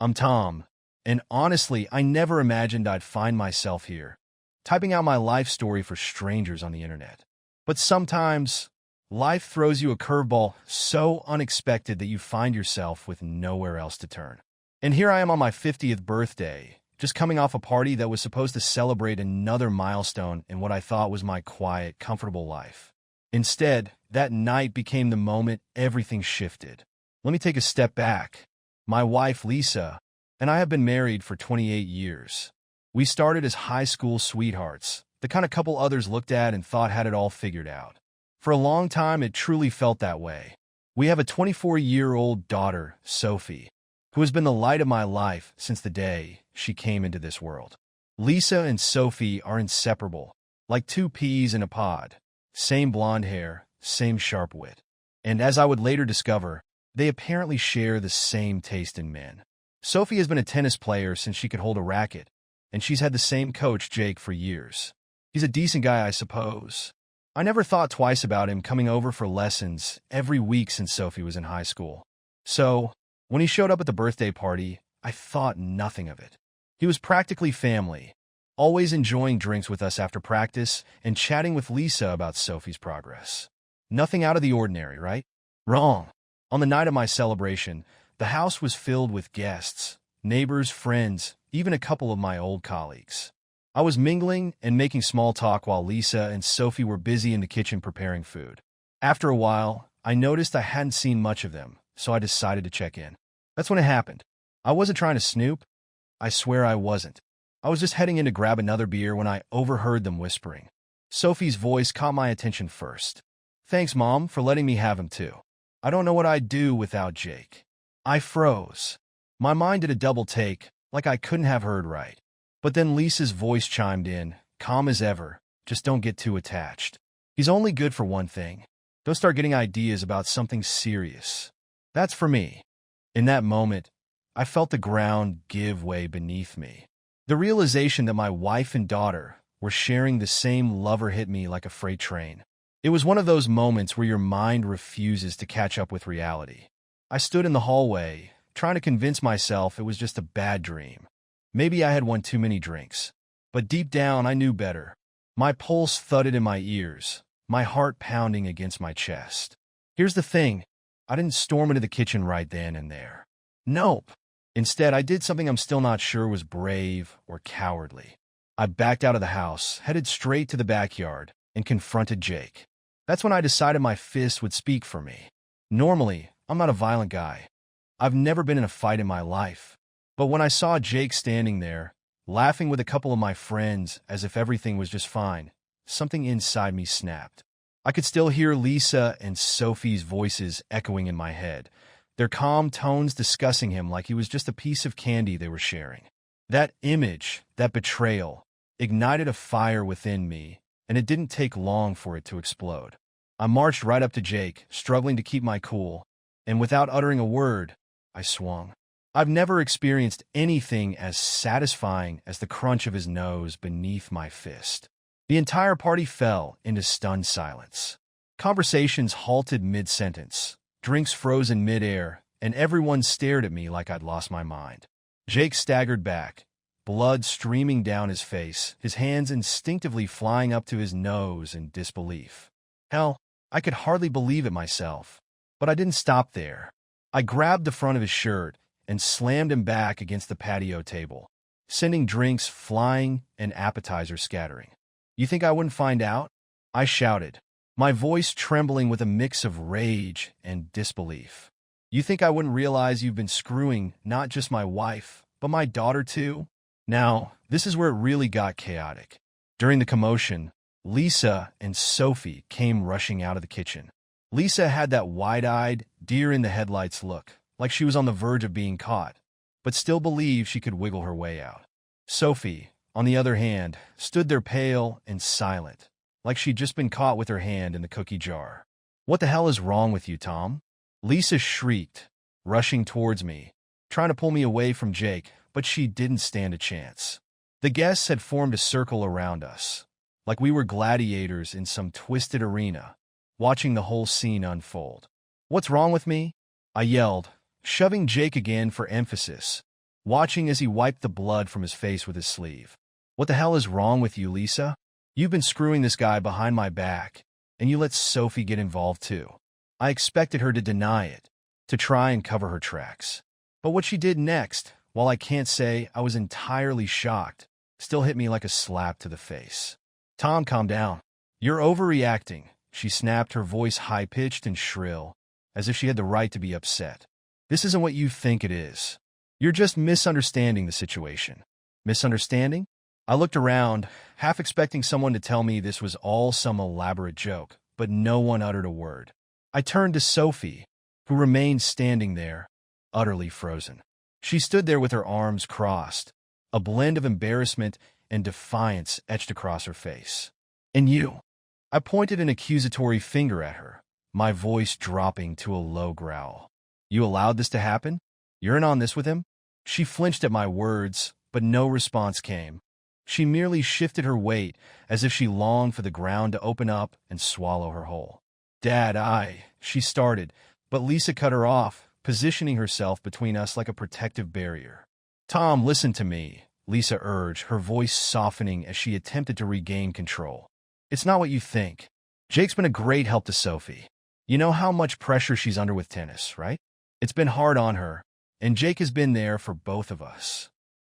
I'm Tom, and honestly, I never imagined I'd find myself here, typing out my life story for strangers on the internet. But sometimes, life throws you a curveball so unexpected that you find yourself with nowhere else to turn. And here I am on my 50th birthday, just coming off a party that was supposed to celebrate another milestone in what I thought was my quiet, comfortable life. Instead, that night became the moment everything shifted. Let me take a step back. My wife, Lisa, and I have been married for 28 years. We started as high school sweethearts, the kind of couple others looked at and thought had it all figured out. For a long time, it truly felt that way. We have a 24-year-old daughter, Sophie, who has been the light of my life since the day she came into this world. Lisa and Sophie are inseparable, like two peas in a pod. Same blonde hair, same sharp wit. And as I would later discover, they apparently share the same taste in men. Sophie has been a tennis player since she could hold a racket, and she's had the same coach, Jake, for years. He's a decent guy, I suppose. I never thought twice about him coming over for lessons every week since Sophie was in high school. So, when he showed up at the birthday party, I thought nothing of it. He was practically family, always enjoying drinks with us after practice and chatting with Lisa about Sophie's progress. Nothing out of the ordinary, right? Wrong. On the night of my celebration, the house was filled with guests, neighbors, friends, even a couple of my old colleagues. I was mingling and making small talk while Lisa and Sophie were busy in the kitchen preparing food. After a while, I noticed I hadn't seen much of them, so I decided to check in. That's when it happened. I wasn't trying to snoop. I swear I wasn't. I was just heading in to grab another beer when I overheard them whispering. Sophie's voice caught my attention first. "Thanks, Mom, for letting me have him too. I don't know what I'd do without Jake." I froze. My mind did a double take, like I couldn't have heard right. But then Lisa's voice chimed in, calm as ever. "Just don't get too attached. He's only good for one thing. Don't start getting ideas about something serious." That's for me. In that moment, I felt the ground give way beneath me. The realization that my wife and daughter were sharing the same lover hit me like a freight train. It was one of those moments where your mind refuses to catch up with reality. I stood in the hallway, trying to convince myself it was just a bad dream. Maybe I had one too many drinks. But deep down, I knew better. My pulse thudded in my ears, my heart pounding against my chest. Here's the thing. I didn't storm into the kitchen right then and there. Nope. Instead, I did something I'm still not sure was brave or cowardly. I backed out of the house, headed straight to the backyard, and confronted Jake. That's when I decided my fist would speak for me. Normally, I'm not a violent guy. I've never been in a fight in my life. But when I saw Jake standing there, laughing with a couple of my friends as if everything was just fine, something inside me snapped. I could still hear Lisa and Sophie's voices echoing in my head, their calm tones discussing him like he was just a piece of candy they were sharing. That image, that betrayal, ignited a fire within me, and it didn't take long for it to explode. I marched right up to Jake, struggling to keep my cool, and without uttering a word, I swung. I've never experienced anything as satisfying as the crunch of his nose beneath my fist. The entire party fell into stunned silence. Conversations halted mid-sentence. Drinks froze in midair, and everyone stared at me like I'd lost my mind. Jake staggered back, blood streaming down his face, his hands instinctively flying up to his nose in disbelief. Hell, I could hardly believe it myself. But I didn't stop there. I grabbed the front of his shirt and slammed him back against the patio table, sending drinks flying and appetizers scattering. "You think I wouldn't find out?" I shouted, my voice trembling with a mix of rage and disbelief. "You think I wouldn't realize you've been screwing not just my wife, but my daughter too?" Now, this is where it really got chaotic. During the commotion, Lisa and Sophie came rushing out of the kitchen. Lisa had that wide-eyed, deer-in-the-headlights look, like she was on the verge of being caught, but still believed she could wiggle her way out. Sophie, on the other hand, stood there pale and silent, like she'd just been caught with her hand in the cookie jar. "What the hell is wrong with you, Tom?" Lisa shrieked, rushing towards me, trying to pull me away from Jake, but she didn't stand a chance. The guests had formed a circle around us, like we were gladiators in some twisted arena, watching the whole scene unfold. "What's wrong with me?" I yelled, shoving Jake again for emphasis, watching as he wiped the blood from his face with his sleeve. "What the hell is wrong with you, Lisa? You've been screwing this guy behind my back, and you let Sophie get involved too." I expected her to deny it, to try and cover her tracks. But what she did next, while I can't say I was entirely shocked, still hit me like a slap to the face. "Tom, calm down. You're overreacting," she snapped, her voice high-pitched and shrill, as if she had the right to be upset. "This isn't what you think it is. You're just misunderstanding the situation." Misunderstanding? I looked around, half expecting someone to tell me this was all some elaborate joke, but no one uttered a word. I turned to Sophie, who remained standing there, utterly frozen. She stood there with her arms crossed, a blend of embarrassment and defiance etched across her face. "And you?" I pointed an accusatory finger at her, my voice dropping to a low growl. "You allowed this to happen? You're in on this with him?" She flinched at my words, but no response came. She merely shifted her weight as if she longed for the ground to open up and swallow her whole. "Dad, she started, but Lisa cut her off, positioning herself between us like a protective barrier. "Tom, listen to me," Lisa urged, her voice softening as she attempted to regain control. "It's not what you think. Jake's been a great help to Sophie. You know how much pressure she's under with tennis, right? It's been hard on her, and Jake has been there for both of us."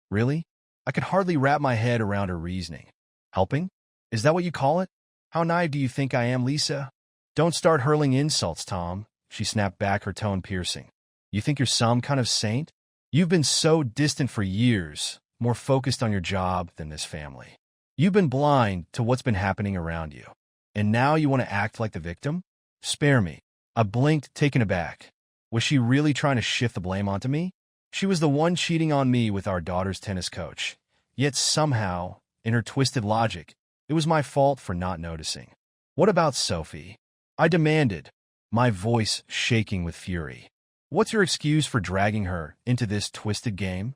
"Really?" I could hardly wrap my head around her reasoning. "Helping? Is that what you call it? How naive do you think I am, Lisa?" "Don't start hurling insults, Tom," she snapped back, her tone piercing. "You think you're some kind of saint? You've been so distant for years, more focused on your job than this family. You've been blind to what's been happening around you. And now you want to act like the victim? Spare me." I blinked, taken aback. Was she really trying to shift the blame onto me? She was the one cheating on me with our daughter's tennis coach. Yet somehow, in her twisted logic, it was my fault for not noticing. "What about Sophie?" I demanded, my voice shaking with fury. "What's your excuse for dragging her into this twisted game?"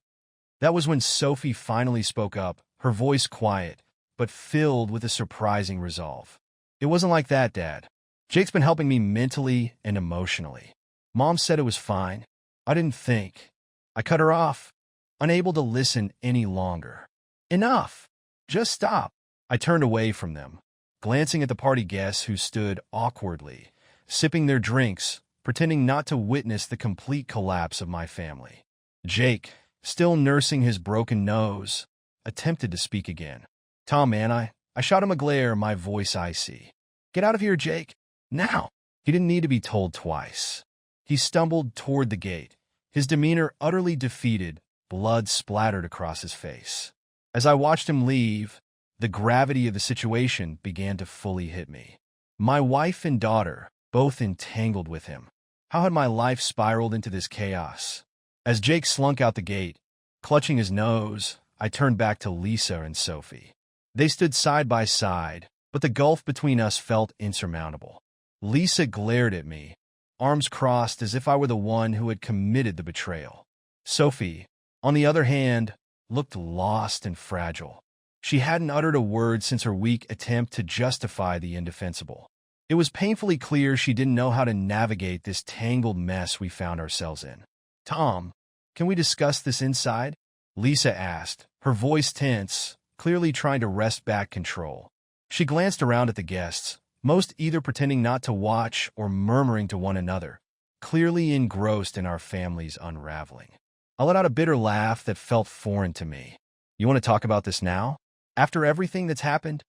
That was when Sophie finally spoke up, her voice quiet, but filled with a surprising resolve. "It wasn't like that, Dad. Jake's been helping me mentally and emotionally. Mom said it was fine. I didn't think." I cut her off, unable to listen any longer. "Enough! Just stop." I turned away from them, glancing at the party guests who stood awkwardly, sipping their drinks, pretending not to witness the complete collapse of my family. Jake, still nursing his broken nose, attempted to speak again. "Tom, man, I shot him a glare, my voice icy. Get out of here, Jake. Now." He didn't need to be told twice. He stumbled toward the gate, his demeanor utterly defeated, blood splattered across his face. As I watched him leave, the gravity of the situation began to fully hit me. My wife and daughter, both entangled with him. How had my life spiraled into this chaos? As Jake slunk out the gate, clutching his nose, I turned back to Lisa and Sophie. They stood side by side, but the gulf between us felt insurmountable. Lisa glared at me, arms crossed as if I were the one who had committed the betrayal. Sophie, on the other hand, looked lost and fragile. She hadn't uttered a word since her weak attempt to justify the indefensible. It was painfully clear she didn't know how to navigate this tangled mess we found ourselves in. "Tom, can we discuss this inside?" Lisa asked, her voice tense, clearly trying to wrest back control. She glanced around at the guests, most either pretending not to watch or murmuring to one another, clearly engrossed in our family's unraveling. I let out a bitter laugh that felt foreign to me. "You want to talk about this now? After everything that's happened?"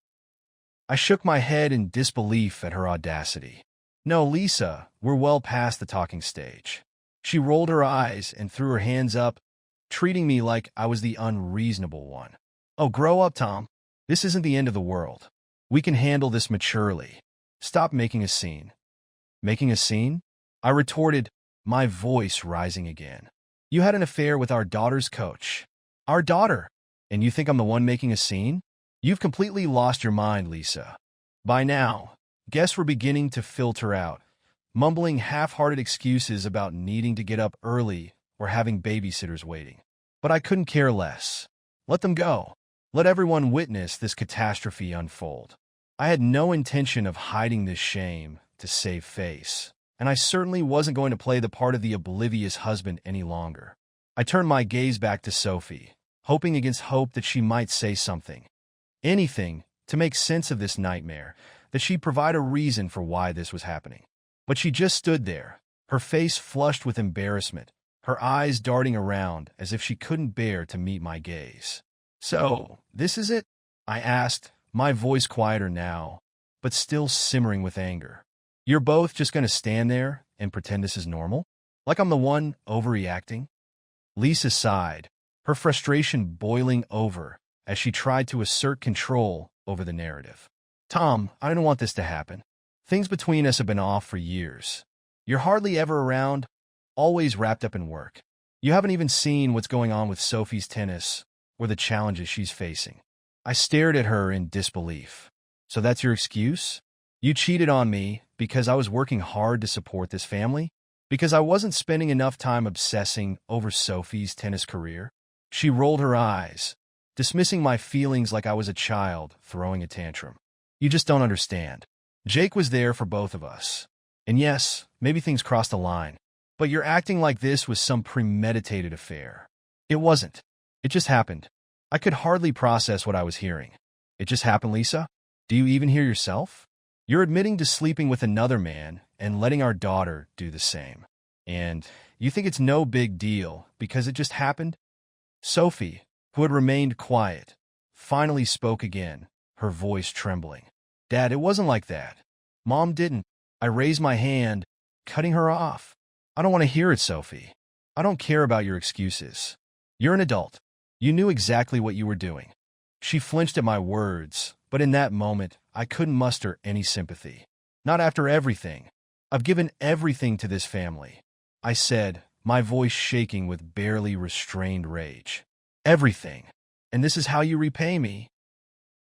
I shook my head in disbelief at her audacity. "No, Lisa, we're well past the talking stage." She rolled her eyes and threw her hands up, treating me like I was the unreasonable one. "Oh, grow up, Tom. This isn't the end of the world. We can handle this maturely. Stop making a scene." "Making a scene?" I retorted, my voice rising again. "You had an affair with our daughter's coach." "Our daughter? And you think I'm the one making a scene?" "You've completely lost your mind, Lisa." By now, guests were beginning to filter out, mumbling half-hearted excuses about needing to get up early or having babysitters waiting. But I couldn't care less. Let them go. Let everyone witness this catastrophe unfold. I had no intention of hiding this shame to save face, and I certainly wasn't going to play the part of the oblivious husband any longer. I turned my gaze back to Sophie, hoping against hope that she might say something. Anything to make sense of this nightmare, that she'd provide a reason for why this was happening. But she just stood there, her face flushed with embarrassment, her eyes darting around as if she couldn't bear to meet my gaze. "So, this is it?" I asked, my voice quieter now, but still simmering with anger. "You're both just going to stand there and pretend this is normal? Like I'm the one overreacting?" Lisa sighed, her frustration boiling over as she tried to assert control over the narrative. "Tom, I don't want this to happen. Things between us have been off for years. You're hardly ever around, always wrapped up in work. You haven't even seen what's going on with Sophie's tennis or the challenges she's facing." I stared at her in disbelief. "So that's your excuse? You cheated on me because I was working hard to support this family? Because I wasn't spending enough time obsessing over Sophie's tennis career?" She rolled her eyes, dismissing my feelings like I was a child throwing a tantrum. "You just don't understand. Jake was there for both of us. And yes, maybe things crossed a line, but you're acting like this was some premeditated affair. It wasn't. It just happened." I could hardly process what I was hearing. "It just happened, Lisa? Do you even hear yourself? You're admitting to sleeping with another man and letting our daughter do the same. And you think it's no big deal because it just happened?" Sophie, who had remained quiet, finally spoke again, her voice trembling. "Dad, it wasn't like that. Mom didn't." I raised my hand, cutting her off. "I don't want to hear it, Sophie. I don't care about your excuses. You're an adult. You knew exactly what you were doing." She flinched at my words, but in that moment, I couldn't muster any sympathy. "Not after everything. I've given everything to this family," I said, my voice shaking with barely restrained rage. "Everything. And this is how you repay me?"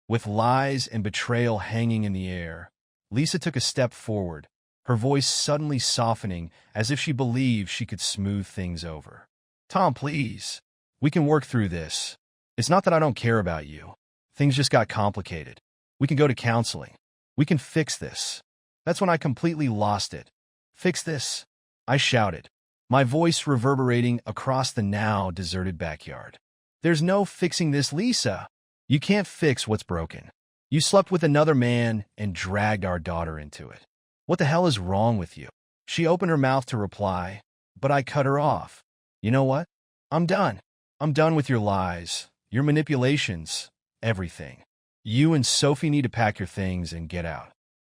With lies and betrayal hanging in the air, Lisa took a step forward, her voice suddenly softening as if she believed she could smooth things over. "Tom, please. We can work through this. It's not that I don't care about you. Things just got complicated. We can go to counseling. We can fix this." That's when I completely lost it. "Fix this?" I shouted, my voice reverberating across the now deserted backyard. "There's no fixing this, Lisa. You can't fix what's broken. You slept with another man and dragged our daughter into it. What the hell is wrong with you?" She opened her mouth to reply, but I cut her off. "You know what? I'm done. I'm done with your lies, your manipulations, everything. You and Sophie need to pack your things and get out."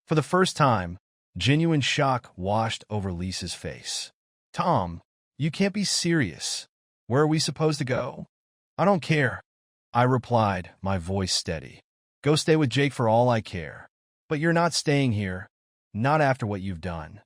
For the first time, genuine shock washed over Lisa's face. "Tom, you can't be serious. Where are we supposed to go?" "I don't care," I replied, my voice steady. "Go stay with Jake for all I care. But you're not staying here. Not after what you've done."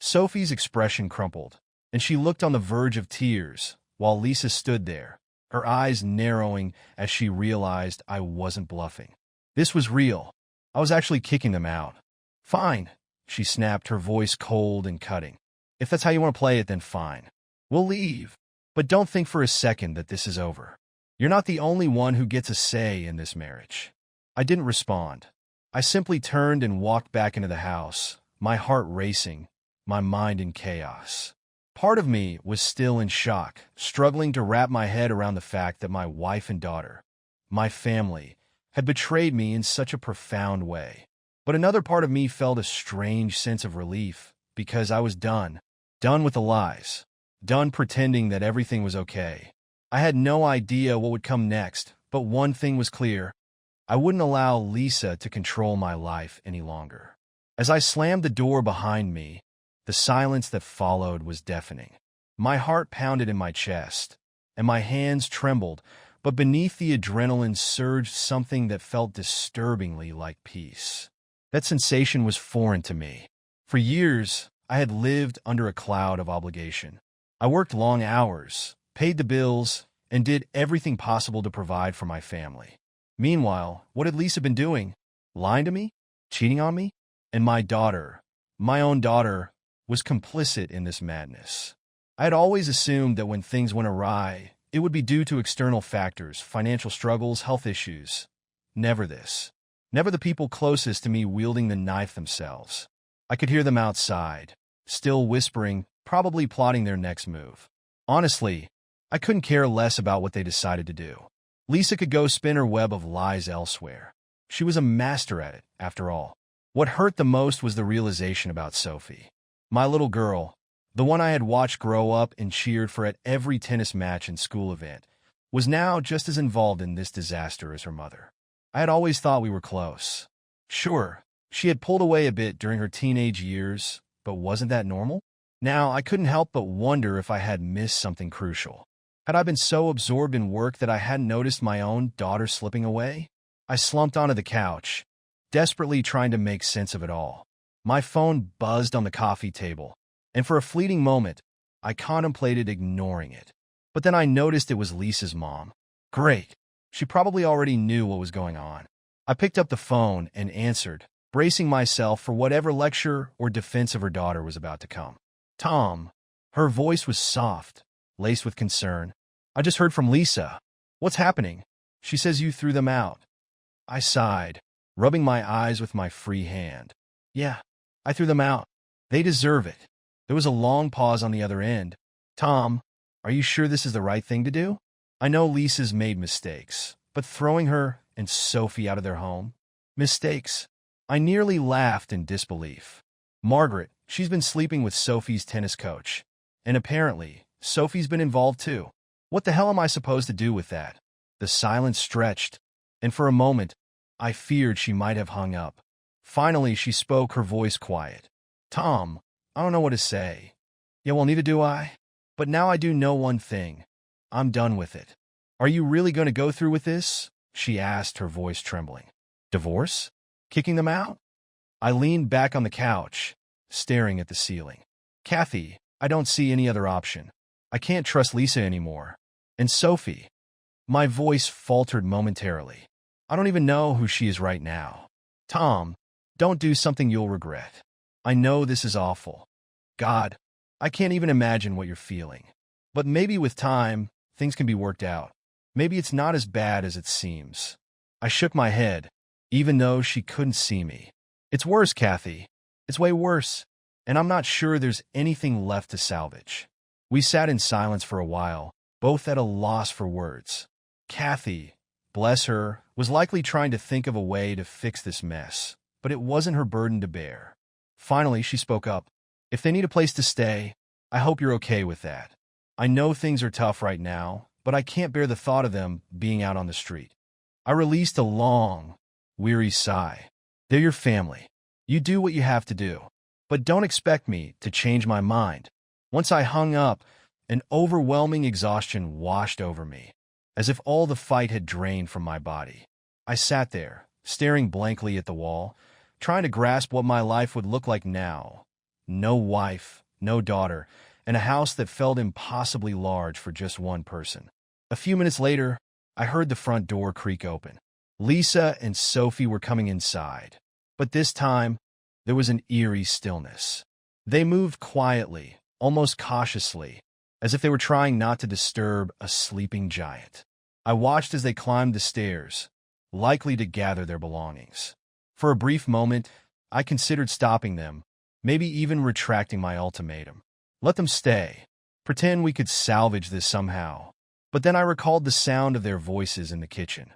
Sophie's expression crumpled, and she looked on the verge of tears, while Lisa stood there, her eyes narrowing as she realized I wasn't bluffing. This was real. I was actually kicking them out. "Fine," she snapped, her voice cold and cutting. "If that's how you want to play it, then fine. We'll leave. But don't think for a second that this is over. You're not the only one who gets a say in this marriage." I didn't respond. I simply turned and walked back into the house, my heart racing, my mind in chaos. Part of me was still in shock, struggling to wrap my head around the fact that my wife and daughter, my family, had betrayed me in such a profound way. But another part of me felt a strange sense of relief, because I was done. Done with the lies. Done pretending that everything was okay. I had no idea what would come next, but one thing was clear. I wouldn't allow Lisa to control my life any longer. As I slammed the door behind me, the silence that followed was deafening. My heart pounded in my chest, and my hands trembled, but beneath the adrenaline surged something that felt disturbingly like peace. That sensation was foreign to me. For years, I had lived under a cloud of obligation. I worked long hours, paid the bills, and did everything possible to provide for my family. Meanwhile, what had Lisa been doing? Lying to me? Cheating on me? And my daughter, my own daughter, was complicit in this madness. I had always assumed that when things went awry, it would be due to external factors, financial struggles, health issues. Never this. Never the people closest to me wielding the knife themselves. I could hear them outside, still whispering, probably plotting their next move. Honestly, I couldn't care less about what they decided to do. Lisa could go spin her web of lies elsewhere. She was a master at it, after all. What hurt the most was the realization about Sophie. My little girl, the one I had watched grow up and cheered for at every tennis match and school event, was now just as involved in this disaster as her mother. I had always thought we were close. Sure, she had pulled away a bit during her teenage years, but wasn't that normal? Now, I couldn't help but wonder if I had missed something crucial. Had I been so absorbed in work that I hadn't noticed my own daughter slipping away? I slumped onto the couch, desperately trying to make sense of it all. My phone buzzed on the coffee table, and for a fleeting moment, I contemplated ignoring it. But then I noticed it was Lisa's mom. Great. She probably already knew what was going on. I picked up the phone and answered, bracing myself for whatever lecture or defense of her daughter was about to come. Tom. Her voice was soft, laced with concern. I just heard from Lisa. What's happening? She says you threw them out. I sighed, rubbing my eyes with my free hand. Yeah, I threw them out. They deserve it. There was a long pause on the other end. Tom, are you sure this is the right thing to do? I know Lisa's made mistakes, but throwing her and Sophie out of their home? Mistakes? I nearly laughed in disbelief. Margaret, she's been sleeping with Sophie's tennis coach. And apparently, Sophie's been involved too. What the hell am I supposed to do with that? The silence stretched, and for a moment, I feared she might have hung up. Finally, she spoke, her voice quiet. Tom, I don't know what to say. Yeah, well, neither do I. But now I do know one thing. I'm done with it. Are you really going to go through with this? She asked, her voice trembling. Divorce? Kicking them out? I leaned back on the couch, staring at the ceiling. Kathy, I don't see any other option. I can't trust Lisa anymore. And Sophie. My voice faltered momentarily. I don't even know who she is right now. Tom, don't do something you'll regret. I know this is awful. God, I can't even imagine what you're feeling. But maybe with time, things can be worked out. Maybe it's not as bad as it seems. I shook my head, even though she couldn't see me. It's worse, Kathy. It's way worse. And I'm not sure there's anything left to salvage. We sat in silence for a while, both at a loss for words. Kathy, bless her, was likely trying to think of a way to fix this mess, but it wasn't her burden to bear. Finally, she spoke up. If they need a place to stay, I hope you're okay with that. I know things are tough right now, but I can't bear the thought of them being out on the street. I released a long, weary sigh. They're your family. You do what you have to do. But don't expect me to change my mind. Once I hung up, an overwhelming exhaustion washed over me, as if all the fight had drained from my body. I sat there, staring blankly at the wall, trying to grasp what my life would look like now. No wife, no daughter, and a house that felt impossibly large for just one person. A few minutes later, I heard the front door creak open. Lisa and Sophie were coming inside, but this time, there was an eerie stillness. They moved quietly, almost cautiously, as if they were trying not to disturb a sleeping giant. I watched as they climbed the stairs, likely to gather their belongings. For a brief moment, I considered stopping them, maybe even retracting my ultimatum. Let them stay. Pretend we could salvage this somehow. But then I recalled the sound of their voices in the kitchen,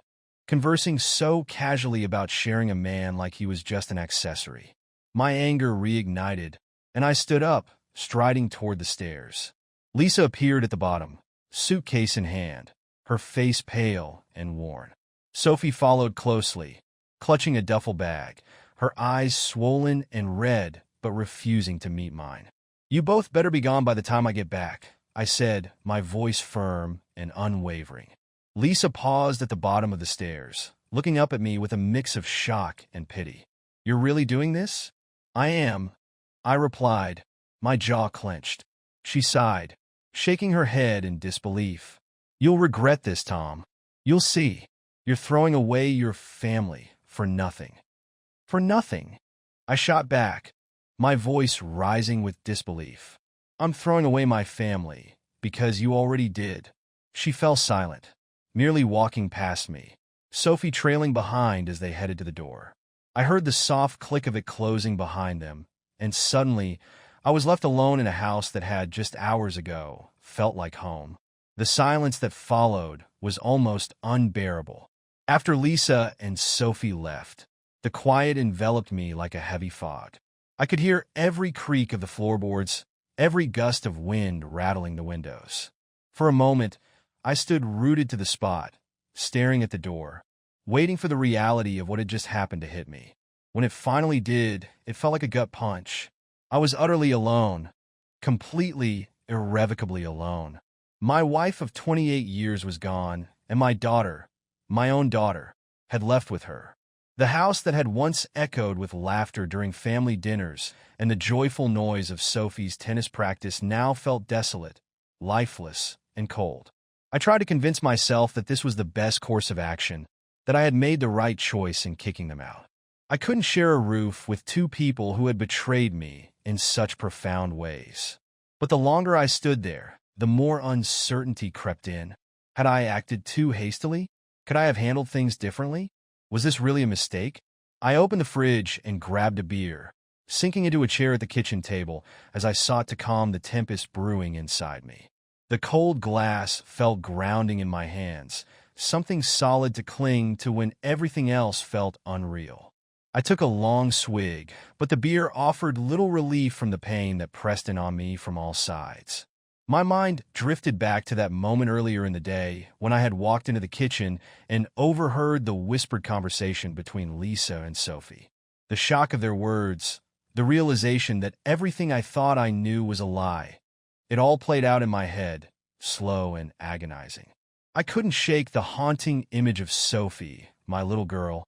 conversing so casually about sharing a man like he was just an accessory. My anger reignited, and I stood up, striding toward the stairs. Lisa appeared at the bottom, suitcase in hand, her face pale and worn. Sophie followed closely, clutching a duffel bag, her eyes swollen and red but refusing to meet mine. You both better be gone by the time I get back, I said, my voice firm and unwavering. Lisa paused at the bottom of the stairs, looking up at me with a mix of shock and pity. You're really doing this? I am, I replied, my jaw clenched. She sighed, shaking her head in disbelief. You'll regret this, Tom. You'll see. You're throwing away your family for nothing. For nothing? I shot back, my voice rising with disbelief. I'm throwing away my family because you already did. She fell silent, merely walking past me, Sophie trailing behind as they headed to the door. I heard the soft click of it closing behind them, and suddenly, I was left alone in a house that had, just hours ago, felt like home. The silence that followed was almost unbearable. After Lisa and Sophie left, the quiet enveloped me like a heavy fog. I could hear every creak of the floorboards, every gust of wind rattling the windows. For a moment, I stood rooted to the spot, staring at the door, waiting for the reality of what had just happened to hit me. When it finally did, it felt like a gut punch. I was utterly alone, completely, irrevocably alone. My wife of 28 years was gone, and my daughter, my own daughter, had left with her. The house that had once echoed with laughter during family dinners and the joyful noise of Sophie's tennis practice now felt desolate, lifeless, and cold. I tried to convince myself that this was the best course of action, that I had made the right choice in kicking them out. I couldn't share a roof with two people who had betrayed me in such profound ways. But the longer I stood there, the more uncertainty crept in. Had I acted too hastily? Could I have handled things differently? Was this really a mistake? I opened the fridge and grabbed a beer, sinking into a chair at the kitchen table as I sought to calm the tempest brewing inside me. The cold glass felt grounding in my hands, something solid to cling to when everything else felt unreal. I took a long swig, but the beer offered little relief from the pain that pressed in on me from all sides. My mind drifted back to that moment earlier in the day when I had walked into the kitchen and overheard the whispered conversation between Lisa and Sophie. The shock of their words, the realization that everything I thought I knew was a lie. It all played out in my head, slow and agonizing. I couldn't shake the haunting image of Sophie, my little girl,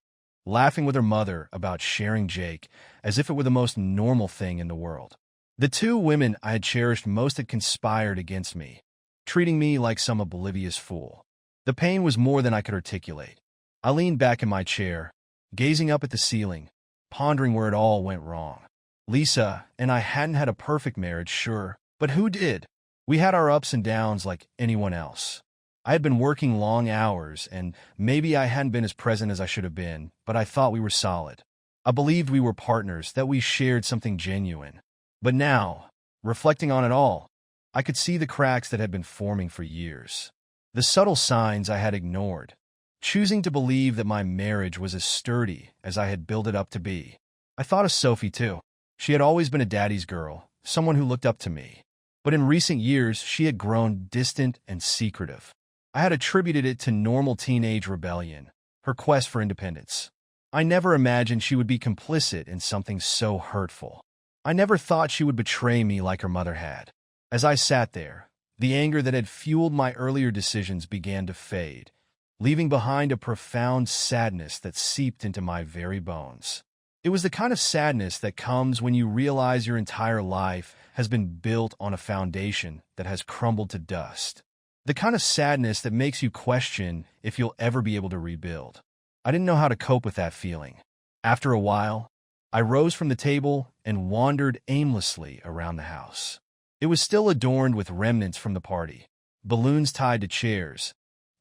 laughing with her mother about sharing Jake as if it were the most normal thing in the world. The two women I had cherished most had conspired against me, treating me like some oblivious fool. The pain was more than I could articulate. I leaned back in my chair, gazing up at the ceiling, pondering where it all went wrong. Lisa and I hadn't had a perfect marriage, sure, but who did? We had our ups and downs like anyone else. I had been working long hours, and maybe I hadn't been as present as I should have been, but I thought we were solid. I believed we were partners, that we shared something genuine. But now, reflecting on it all, I could see the cracks that had been forming for years. The subtle signs I had ignored, choosing to believe that my marriage was as sturdy as I had built it up to be. I thought of Sophie, too. She had always been a daddy's girl, someone who looked up to me. But in recent years, she had grown distant and secretive. I had attributed it to normal teenage rebellion, her quest for independence. I never imagined she would be complicit in something so hurtful. I never thought she would betray me like her mother had. As I sat there, the anger that had fueled my earlier decisions began to fade, leaving behind a profound sadness that seeped into my very bones. It was the kind of sadness that comes when you realize your entire life has been built on a foundation that has crumbled to dust. The kind of sadness that makes you question if you'll ever be able to rebuild. I didn't know how to cope with that feeling. After a while, I rose from the table and wandered aimlessly around the house. It was still adorned with remnants from the party, balloons tied to chairs,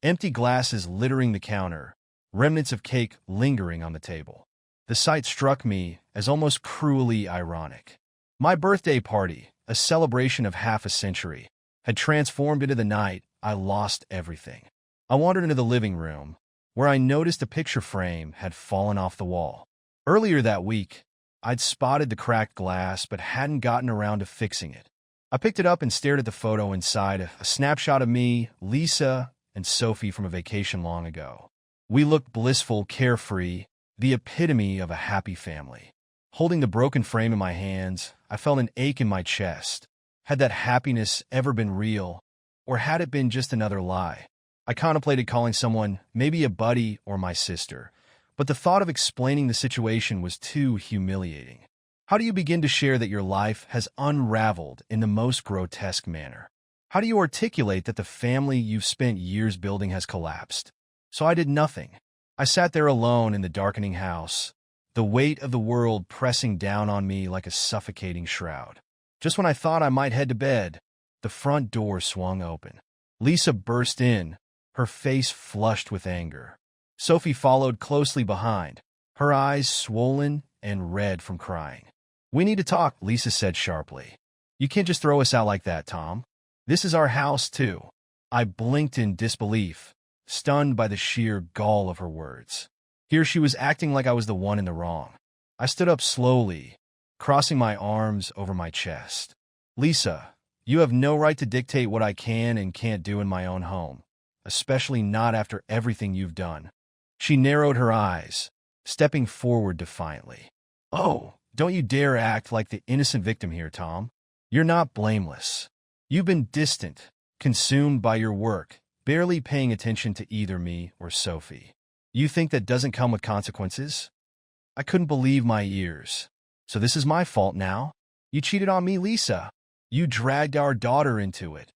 empty glasses littering the counter, remnants of cake lingering on the table. The sight struck me as almost cruelly ironic. My birthday party, a celebration of half a century, had transformed into the night I lost everything. I wandered into the living room, where I noticed a picture frame had fallen off the wall. Earlier that week, I'd spotted the cracked glass but hadn't gotten around to fixing it. I picked it up and stared at the photo inside, a snapshot of me, Lisa, and Sophie from a vacation long ago. We looked blissful, carefree, the epitome of a happy family. Holding the broken frame in my hands, I felt an ache in my chest. Had that happiness ever been real, or had it been just another lie? I contemplated calling someone, maybe a buddy or my sister, but the thought of explaining the situation was too humiliating. How do you begin to share that your life has unraveled in the most grotesque manner? How do you articulate that the family you've spent years building has collapsed? So I did nothing. I sat there alone in the darkening house, the weight of the world pressing down on me like a suffocating shroud. Just when I thought I might head to bed, the front door swung open. Lisa burst in, her face flushed with anger. Sophie followed closely behind, her eyes swollen and red from crying. "We need to talk," Lisa said sharply. "You can't just throw us out like that, Tom. This is our house, too." I blinked in disbelief, stunned by the sheer gall of her words. Here she was acting like I was the one in the wrong. I stood up slowly, crossing my arms over my chest. Lisa, you have no right to dictate what I can and can't do in my own home, especially not after everything you've done. She narrowed her eyes, stepping forward defiantly. Oh, don't you dare act like the innocent victim here, Tom. You're not blameless. You've been distant, consumed by your work, barely paying attention to either me or Sophie. You think that doesn't come with consequences? I couldn't believe my ears. So this is my fault now? You cheated on me, Lisa. You dragged our daughter into it.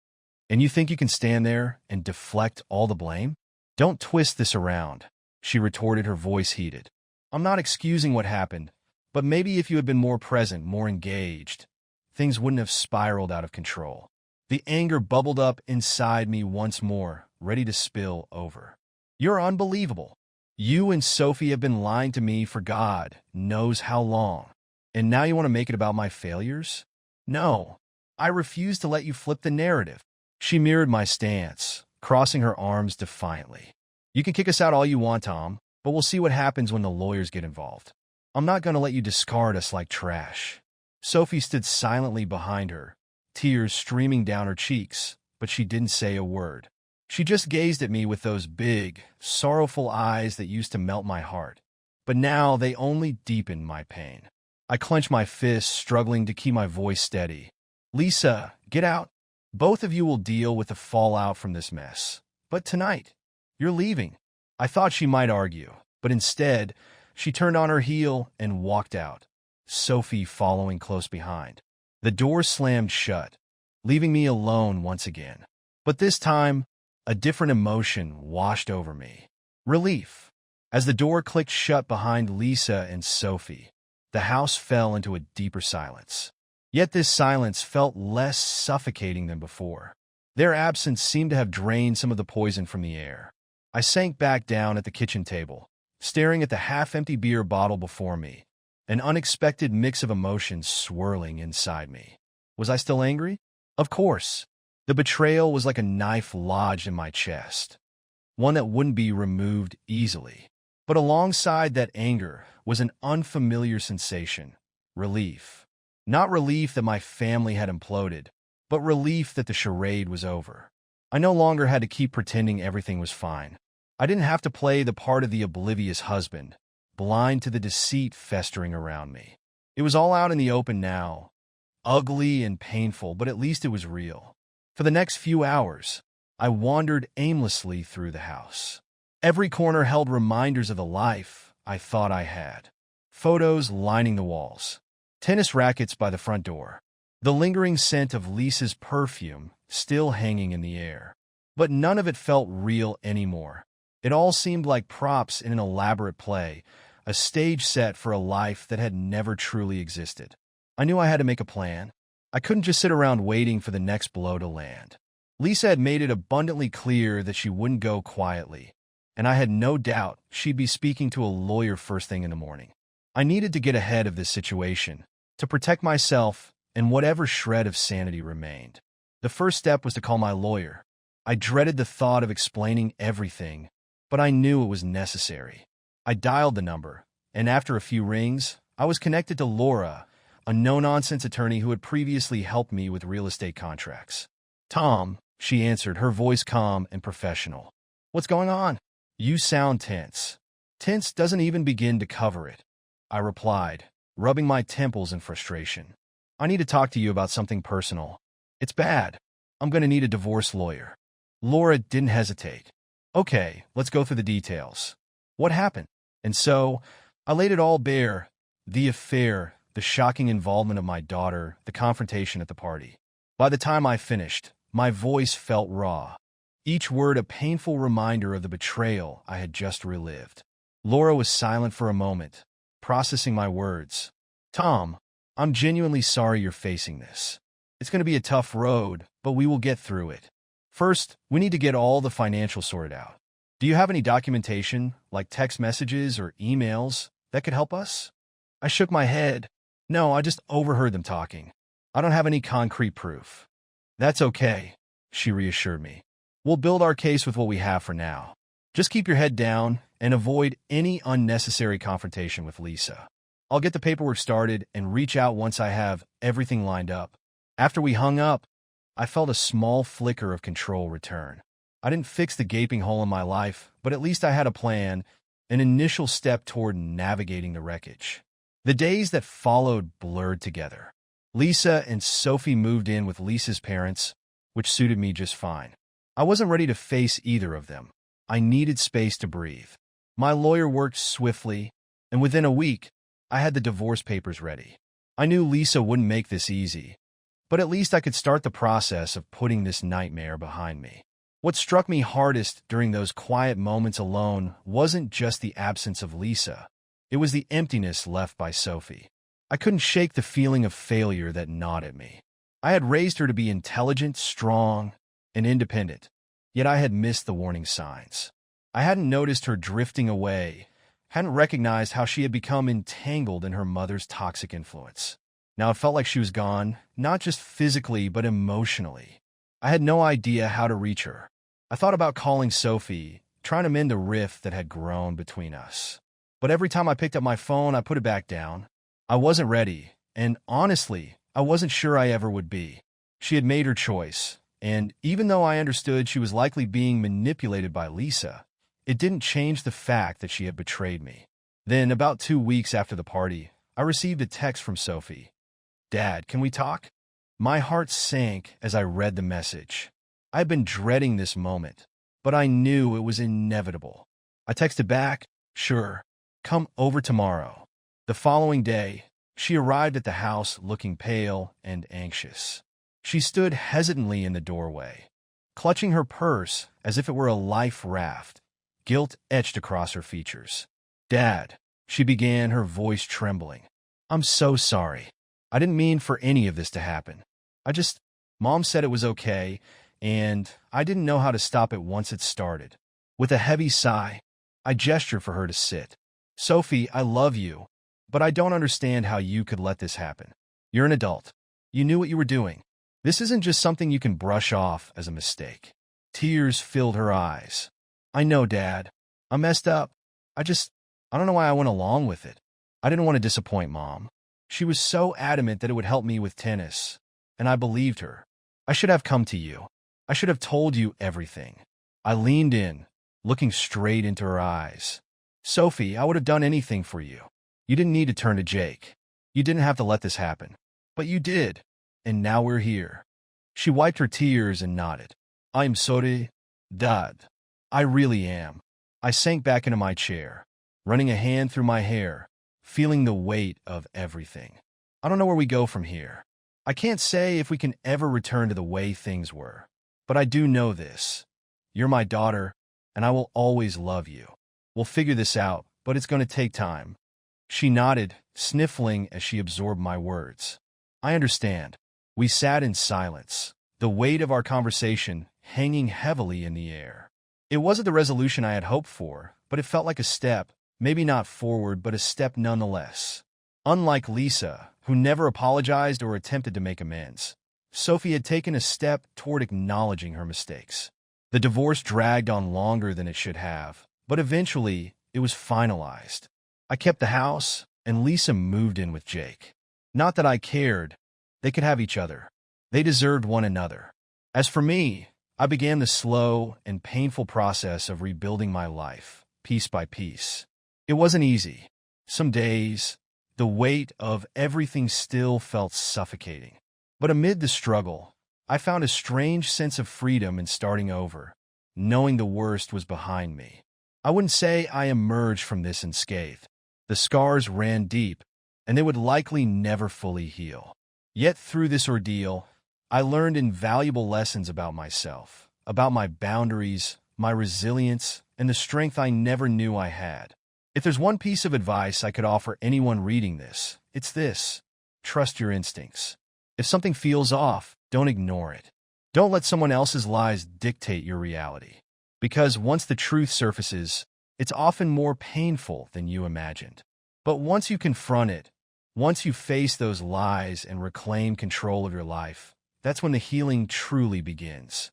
And you think you can stand there and deflect all the blame? Don't twist this around, she retorted, her voice heated. I'm not excusing what happened, but maybe if you had been more present, more engaged, things wouldn't have spiraled out of control. The anger bubbled up inside me once more, ready to spill over. You're unbelievable. You and Sophie have been lying to me for God knows how long. And now you want to make it about my failures? No, I refuse to let you flip the narrative. She mirrored my stance, crossing her arms defiantly. You can kick us out all you want, Tom, but we'll see what happens when the lawyers get involved. I'm not going to let you discard us like trash. Sophie stood silently behind her, tears streaming down her cheeks, but she didn't say a word. She just gazed at me with those big, sorrowful eyes that used to melt my heart. But now they only deepened my pain. I clenched my fists, struggling to keep my voice steady. Lisa, get out. Both of you will deal with the fallout from this mess. But tonight, you're leaving. I thought she might argue, but instead, she turned on her heel and walked out, Sophie following close behind. The door slammed shut, leaving me alone once again. But this time, a different emotion washed over me. Relief. As the door clicked shut behind Lisa and Sophie, the house fell into a deeper silence. Yet this silence felt less suffocating than before. Their absence seemed to have drained some of the poison from the air. I sank back down at the kitchen table, staring at the half-empty beer bottle before me, an unexpected mix of emotions swirling inside me. Was I still angry? Of course. The betrayal was like a knife lodged in my chest, one that wouldn't be removed easily. But alongside that anger was an unfamiliar sensation, relief. Not relief that my family had imploded, but relief that the charade was over. I no longer had to keep pretending everything was fine. I didn't have to play the part of the oblivious husband, blind to the deceit festering around me. It was all out in the open now, ugly and painful, but at least it was real. For the next few hours, I wandered aimlessly through the house. Every corner held reminders of the life I thought I had. Photos lining the walls, tennis rackets by the front door, the lingering scent of Lisa's perfume still hanging in the air. But none of it felt real anymore. It all seemed like props in an elaborate play, a stage set for a life that had never truly existed. I knew I had to make a plan. I couldn't just sit around waiting for the next blow to land. Lisa had made it abundantly clear that she wouldn't go quietly, and I had no doubt she'd be speaking to a lawyer first thing in the morning. I needed to get ahead of this situation, to protect myself and whatever shred of sanity remained. The first step was to call my lawyer. I dreaded the thought of explaining everything, but I knew it was necessary. I dialed the number, and after a few rings, I was connected to Laura, a no-nonsense attorney who had previously helped me with real estate contracts. Tom, she answered, her voice calm and professional. What's going on? You sound tense. Tense doesn't even begin to cover it, I replied, rubbing my temples in frustration. I need to talk to you about something personal. It's bad. I'm going to need a divorce lawyer. Laura didn't hesitate. Okay, let's go through the details. What happened? And so, I laid it all bare. The affair, the shocking involvement of my daughter, the confrontation at the party. By the time I finished, my voice felt raw, each word a painful reminder of the betrayal I had just relived. Laura was silent for a moment, processing my words. Tom, I'm genuinely sorry you're facing this. It's going to be a tough road, but we will get through it. First, we need to get all the financials sorted out. Do you have any documentation, like text messages or emails, that could help us? I shook my head. No, I just overheard them talking. I don't have any concrete proof. That's okay, she reassured me. We'll build our case with what we have for now. Just keep your head down and avoid any unnecessary confrontation with Lisa. I'll get the paperwork started and reach out once I have everything lined up." After we hung up, I felt a small flicker of control return. I didn't fix the gaping hole in my life, but at least I had a plan, an initial step toward navigating the wreckage. The days that followed blurred together. Lisa and Sophie moved in with Lisa's parents, which suited me just fine. I wasn't ready to face either of them. I needed space to breathe. My lawyer worked swiftly, and within a week, I had the divorce papers ready. I knew Lisa wouldn't make this easy, but at least I could start the process of putting this nightmare behind me. What struck me hardest during those quiet moments alone wasn't just the absence of Lisa. It was the emptiness left by Sophie. I couldn't shake the feeling of failure that gnawed at me. I had raised her to be intelligent, strong, and independent, yet I had missed the warning signs. I hadn't noticed her drifting away, hadn't recognized how she had become entangled in her mother's toxic influence. Now it felt like she was gone, not just physically, but emotionally. I had no idea how to reach her. I thought about calling Sophie, trying to mend the rift that had grown between us. But every time I picked up my phone, I put it back down. I wasn't ready, and honestly, I wasn't sure I ever would be. She had made her choice, and even though I understood she was likely being manipulated by Lisa, it didn't change the fact that she had betrayed me. Then, about 2 weeks after the party, I received a text from Sophie. "Dad, can we talk?" My heart sank as I read the message. I had been dreading this moment, but I knew it was inevitable. I texted back, "Sure, come over tomorrow." The following day, she arrived at the house looking pale and anxious. She stood hesitantly in the doorway, clutching her purse as if it were a life raft, guilt etched across her features. "Dad," she began, her voice trembling. "I'm so sorry. I didn't mean for any of this to happen. Mom said it was okay, and I didn't know how to stop it once it started." With a heavy sigh, I gestured for her to sit. "Sophie, I love you, but I don't understand how you could let this happen. You're an adult. You knew what you were doing. This isn't just something you can brush off as a mistake." Tears filled her eyes. "I know, Dad. I messed up. I don't know why I went along with it. I didn't want to disappoint Mom. She was so adamant that it would help me with tennis, and I believed her. I should have come to you. I should have told you everything." I leaned in, looking straight into her eyes. "Sophie, I would have done anything for you. You didn't need to turn to Jake. You didn't have to let this happen. But you did, and now we're here." She wiped her tears and nodded. "I'm sorry, Dad. I really am." I sank back into my chair, running a hand through my hair, feeling the weight of everything. I don't know where we go from here. I can't say if we can ever return to the way things were, but I do know this. You're my daughter, and I will always love you. We'll figure this out, but it's going to take time. She nodded, sniffling as she absorbed my words. "I understand." We sat in silence, the weight of our conversation hanging heavily in the air. It wasn't the resolution I had hoped for, but it felt like a step, maybe not forward, but a step nonetheless. Unlike Lisa, who never apologized or attempted to make amends, Sophie had taken a step toward acknowledging her mistakes. The divorce dragged on longer than it should have, but eventually it was finalized. I kept the house, and Lisa moved in with Jake. Not that I cared. They could have each other. They deserved one another. As for me, I began the slow and painful process of rebuilding my life, piece by piece. It wasn't easy. Some days, the weight of everything still felt suffocating. But amid the struggle, I found a strange sense of freedom in starting over, knowing the worst was behind me. I wouldn't say I emerged from this unscathed. The scars ran deep, and they would likely never fully heal. Yet through this ordeal, I learned invaluable lessons about myself, about my boundaries, my resilience, and the strength I never knew I had. If there's one piece of advice I could offer anyone reading this, it's this: trust your instincts. If something feels off, don't ignore it. Don't let someone else's lies dictate your reality. Because once the truth surfaces, it's often more painful than you imagined. But once you confront it, once you face those lies and reclaim control of your life, that's when the healing truly begins.